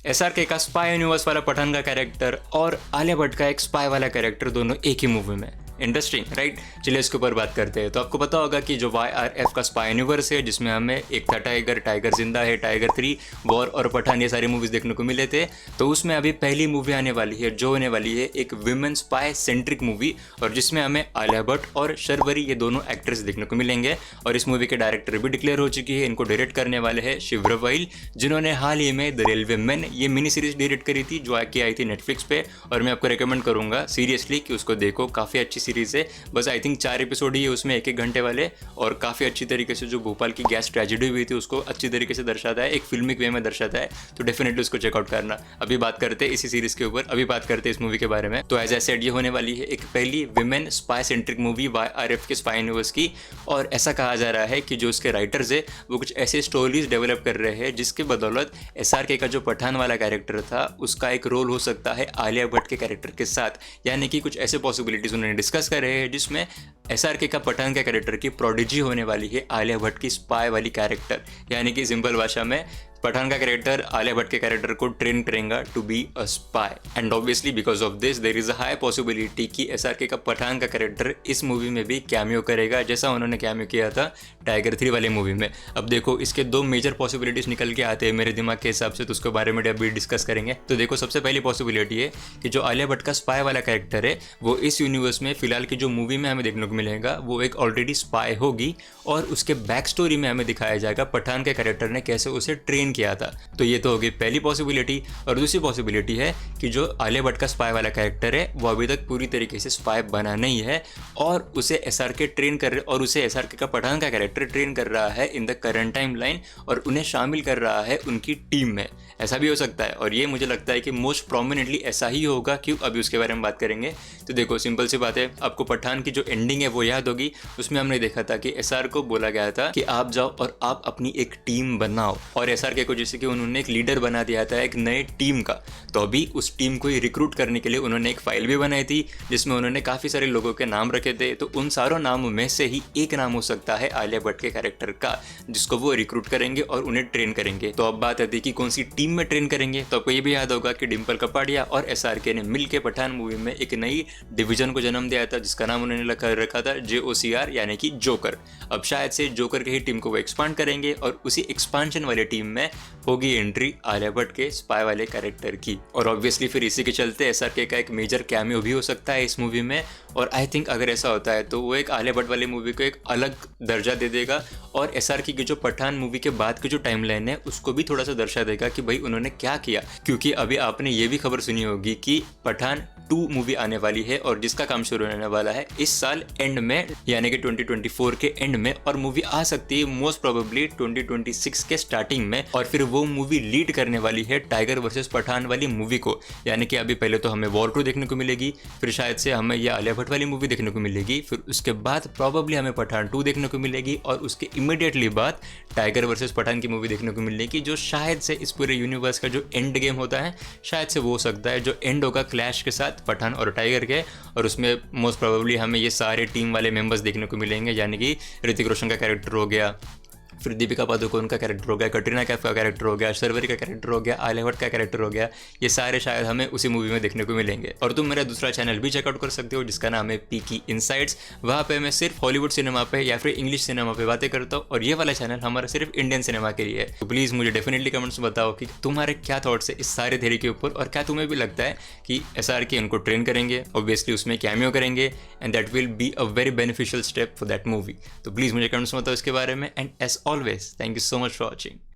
SRK का spy universe वाला पठान का कैरेक्टर और आलिया भट्ट का एक स्पाई वाला कैरेक्टर दोनों एक ही मूवी में। Interesting right. चलिए इसके ऊपर बात करते हैं। तो आपको पता होगा कि जो YRF का स्पाई यूनिवर्स है, जिसमें हमें एक था टाइगर, टाइगर जिंदा है, टाइगर 3, वॉर और पठान, ये सारी मूवीज देखने को मिले थे। तो उसमें अभी पहली मूवी आने वाली है जो होने वाली है एक विमेन स्पाई सेंट्रिक मूवी, और जिसमें हमें आलिया भट्ट और शर्वरी ये दोनों एक्ट्रेस देखने को मिलेंगे। और इस मूवी के डायरेक्टर भी डिक्लेयर हो चुकी है। इनको डायरेक्ट करने वाले हैं शिव रवाइल, जिन्होंने हाल ही में द रेलवे मैन ये मिनी सीरीज डायरेक्ट करी थी जो आई थी नेटफ्लिक्स पे। और मैं आपको रिकमेंड करूंगा सीरियसली कि उसको देखो, काफ़ी अच्छी सीरीज़ है। बस आई थिंक 4 एपिसोड ही है उसमें, 1-1 घंटे वाले, और काफ़ी अच्छी तरीके से जो भोपाल की गैस ट्रेजेडी हुई थी उसको अच्छी तरीके से दर्शाता है, एक फिल्मिक वे में दर्शाता है। तो डेफिनेटली उसको चेकआउट करना। अभी बात करते हैं इसी सीरीज़ के ऊपर, अभी बात करते हैं इस मूवी के बारे में। तो एज आई सेड, ये होने वाली है एक पहली women spy centric movie YRF के स्पाई यूनिवर्स की। और ऐसा कहा जा रहा है कि जो उसके राइटर्स है वो कुछ ऐसे स्टोरीज डेवलप कर रहे हैं जिसके बदौलत SRK का जो पठान वाला कैरेक्टर था उसका एक रोल हो सकता है आलिया भट्ट के कैरेक्टर के साथ। यानी कि कुछ ऐसे पॉसिबिलिटीज उन्होंने डिस्कस कर रहे हैं जिसमें SRK का पठान का कैरेक्टर की प्रोडिजी होने वाली है आलिया भट्ट की स्पाई वाली कैरेक्टर। यानी कि सिंपल भाषा में पठान का कैरेक्टर आलिया भट्ट के कैरेक्टर को ट्रेन करेगा to be a spy. And obviously because of this there is a high possibility कि SRK का पठान का कैरेक्टर इस मूवी में भी कैमियो करेगा, जैसा उन्होंने कैमियो किया था टाइगर 3 वाले मूवी में। अब देखो, इसके 2 मेजर पॉसिबिलिटीज निकल के आते हैं मेरे दिमाग के हिसाब से, तो उसके बारे में अभी डिस्कस करेंगे। तो देखो, सबसे पहली पॉसिबिलिटी है कि जो आलिया भट्ट का स्पाई वाला कैरेक्टर है वो इस यूनिवर्स में फिलहाल की जो मूवी में हमें देखने को मिलेगा वो एक ऑलरेडी स्पाई होगी, और उसके बैक स्टोरी में हमें दिखाया जाएगा पठान के कैरेक्टर ने कैसे उसे ट्रेन किया था। तो ये तो होगी पहली पॉसिबिलिटी। और दूसरी पॉसिबिलिटी है कि जो आलिया भट्ट का स्पाई वाला कैरेक्टर है वो अभी तक पूरी तरीके से स्पाई बना नहीं है, और उसे SRK ट्रेन कर रहे, और उसे SRK का पठान का कैरेक्टर ट्रेन कर रहा है in the current time line, और उन्हें शामिल कर रहा है उनकी टीम में। ऐसा भी हो सकता है, और ये मुझे लगता है कि मोस्ट प्रोमिनेंटली ऐसा ही होगा। क्यों, अभी उसके बारे में बात करेंगे। तो देखो, सिंपल सी बात है, आपको पठान की जो एंडिंग है वो याद होगी। उसमें हमने देखा था कि SR को बोला गया था कि आप जाओ और आप अपनी एक टीम बनाओ, और SRK को जैसे कि उन्होंने एक लीडर बना दिया था एक नए टीम का। तो अभी उस टीम को ही रिक्रूट करने के लिए उन्होंने एक फाइल भी बनाई थी जिसमें उन्होंने काफ़ी सारे लोगों के नाम रखे थे। तो उन सारों नामों में से ही एक नाम हो सकता है आलिया भट्ट के कैरेक्टर का, जिसको वो रिक्रूट करेंगे और उन्हें ट्रेन करेंगे। तो अब बात आती है कि कौन सी टीम में ट्रेन करेंगे। तो आपको ये भी याद होगा कि डिम्पल कपाड़िया और SRK ने मिलकर पठान मूवी में एक नई डिवीजन को जन्म दिया था जिसका नाम उन्होंने रखा था JOCR, यानी कि जोकर। अब शायद से जोकर की ही टीम को वो एक्सपांड करेंगे, और उसी एक्सपांशन वाली टीम में होगी एंट्री आलिया भट्ट के स्पाई वाले कैरेक्टर की। और ऑब्वियसली फिर इसी के चलते SRK का एक मेजर कैमियो भी हो सकता है इस मूवी में। और आई थिंक अगर ऐसा होता है तो वो एक आलिया भट्ट वाली मूवी को एक अलग दर्जा दे देगा, और SRK की जो पठान मूवी के बाद की जो टाइमलाइन है उसको भी थोड़ा सा दर्शा देगा कि भाई उन्होंने क्या किया। क्योंकि अभी आपने ये भी खबर सुनी होगी कि पठान 2 मूवी आने वाली है, और जिसका काम शुरू होने वाला है इस साल एंड में, यानी कि 2024 के एंड में। और मूवी आ सकती है मोस्ट प्रोबेबली 2026 के स्टार्टिंग में, और फिर वो मूवी लीड करने वाली है टाइगर वर्सेस पठान वाली मूवी को। यानी कि अभी पहले तो हमें वॉर 2 देखने को मिलेगी, फिर शायद से हमें ये आलिया भट्ट वाली मूवी देखने को मिलेगी, फिर उसके बाद प्रॉबेबली हमें पठान 2 देखने को मिलेगी, और उसके इमीडिएटली बाद टाइगर वर्सेस पठान की मूवी देखने को मिलेगी, जो शायद से इस पूरे यूनिवर्स का जो एंड गेम होता है शायद से वो हो सकता है, जो एंड होगा क्लैश के साथ पठान और टाइगर के। और उसमें मोस्ट प्रोबेबली हमें ये सारे टीम वाले मेंबर्स देखने को मिलेंगे, यानी कि ऋतिक रोशन का कैरेक्टर हो गया, फिर दीपिका पादुकोण का कैरेक्टर हो गया, कटरीना कैफ का कैरेक्टर हो गया, शर्वरी का कैरेक्टर हो गया, आलिया भट्ट का कैरेक्टर हो गया। ये सारे शायद हमें उसी मूवी में देखने को मिलेंगे। और तुम मेरा दूसरा चैनल भी चेकआउट कर सकते हो जिसका नाम है पीकी इनसाइट्स। वहाँ पे मैं सिर्फ हॉलीवुड सिनेमा पे या फिर इंग्लिश सिनेमा पे बातें करता हूँ, और ये वाला चैनल हमारा सिर्फ इंडियन सिनेमा के लिए है। तो प्लीज़ मुझे डेफिनेटली कमेंट्स में बताओ कि तुम्हारे क्या थॉट्स है इस सारे थ्योरी के ऊपर, और क्या तुम्हें भी लगता है कि SRK उनको ट्रेन करेंगे, ऑब्वियसली उसमें कैमियो करेंगे, and that will be a very beneficial step for that movie. तो प्लीज़ मुझे कमेंट्स में बताओ इसके बारे में। And as always, thank you so much for watching.